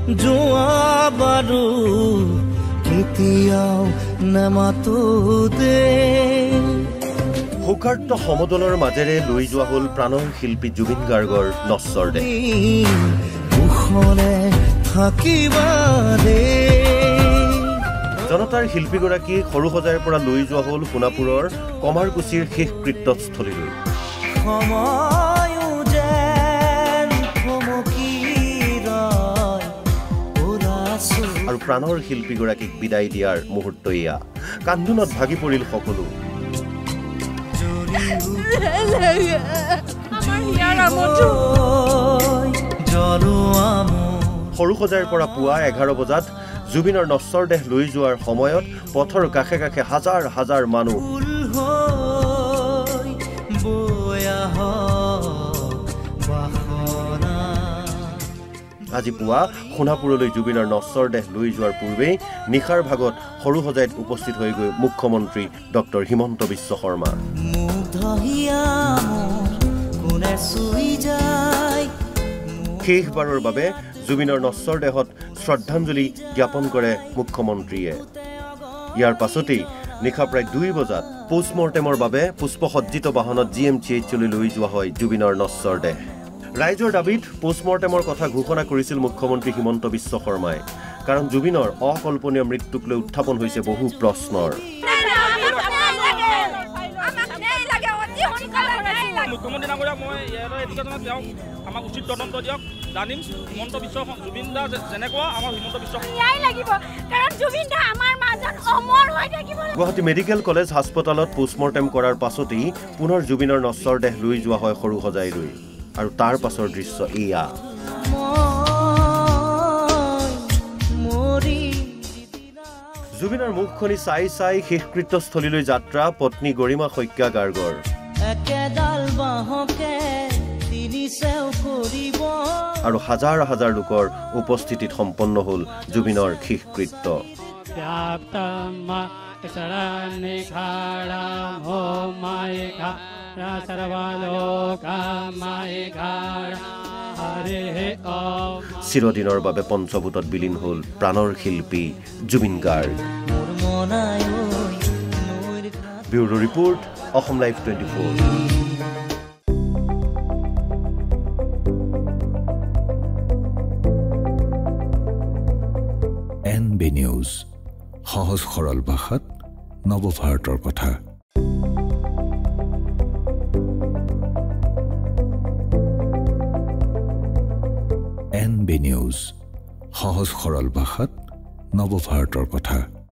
যোৱা বাৰু কেতিয়াও নামাতো দে শোকাৰ্ত সমদলৰ মাজেৰে লৈ যোৱা হ'ল প্ৰাণৰ শিল্পী জুবিন গাৰ্গৰ নশ্বৰ দেহ জনতাৰ শিল্পীগৰাকী সৰুসজাইৰ পৰা লৈ যোৱা হ'ল সোণাপুৰৰ কমাৰকুছিৰ শেষ কৃত্যস্থলীলৈ আৰু প্ৰাণৰ শিল্পীগৰাকীক বিদায় দিয়াৰ মুহূৰ্ত এয়া কান্দোনত ভাগি পৰিল সকলো সৰুসজাইৰ পৰা পুৱা 11 বজাত জুবিনৰ নশ্বৰ দেহ লৈ যোৱাৰ সময়ত পথৰ কাষে কাষে হাজাৰ হাজাৰ মানুহ আজি পুৱা সোণাপুৰলৈ জুবিনৰ নশ্বৰ দেহ লৈ যোৱাৰ পূৰ্বেই নিশাৰ ভাগত সৰুসজাইত উপস্থিত হৈ গৈ মুখ্যমন্ত্ৰী ডক্টৰ হিমন্ত বিশ্ব শৰ্মা শেষবাৰৰ বাবে জুবিনৰ নশ্বৰ দেহত শ্ৰদ্ধাঞ্জলি জ্ঞাপন কৰে মুখ্যমন্ত্ৰীয়ে ইয়াৰ পাছতেই নিশা প্ৰায় 2 বজাত পোষ্টমৰ্টেমৰ বাবে পুষ্পসজ্জিত বাহনত GMCHলৈ লৈ যোৱা হয় জুবিনৰ নশ্বৰ দেহ ৰাইজৰ দাবীত পোষ্টমৰ্টেমৰ কথা ঘোষণা কৰিছিল মুখ্যমন্ত্ৰী হিমন্ত বিশ্ব শৰ্মাই কাৰণ জুবিনৰ অকল্পনীয় মৃত্যুক লৈ উত্থাপন হৈছে বহু প্ৰশ্নৰ মুখ্যমন্ত্ৰী ডাঙৰীয়া মই ইয়াৰ এডুকেশ্যনত দিয়ক আমাক উচিত তদন্ত দিয়ক জানিম হিমন্ত বিশ্ব জুবিন দা যেনেকুৱা আমাৰ হিমন্ত বিশ্ব ন্যায় লাগিব কাৰণ জুবিন দা আমাৰ মাজত অমৰ হৈ থাকিব গুৱাহাটী মেডিকেল কলেজ হাস্পতালত পোষ্টমৰ্টেম কৰাৰ পাছতেই পুনৰ জুবিনৰ নশ্বৰ দেহ লৈ যোৱা হয় সৰুসজাইলৈ আৰু তাৰ পাছৰ দৃশ্য এয়া জুবিনৰ মুখখনি চাই চাই শেষ কৃত্যস্থলীলৈ যাত্ৰা পত্নী গৰিমা শইকীয়া গাৰ্গৰ আৰু হাজাৰ হাজাৰ লোকৰ উপস্থিতিত সম্পন্ন হ'ল জুবিনৰ শেষকৃত্য চিৰদিনৰ বাবে পঞ্চভূতত বিলীন হ'ল প্ৰাণৰ শিল্পী Zubeen Garg bureau report Assam live 24 NB News সহজ সৰল ভাষাত নৱভাৰতৰ কথা NB News সহজ সৰল ভাষাত নৱভাৰতৰ কথা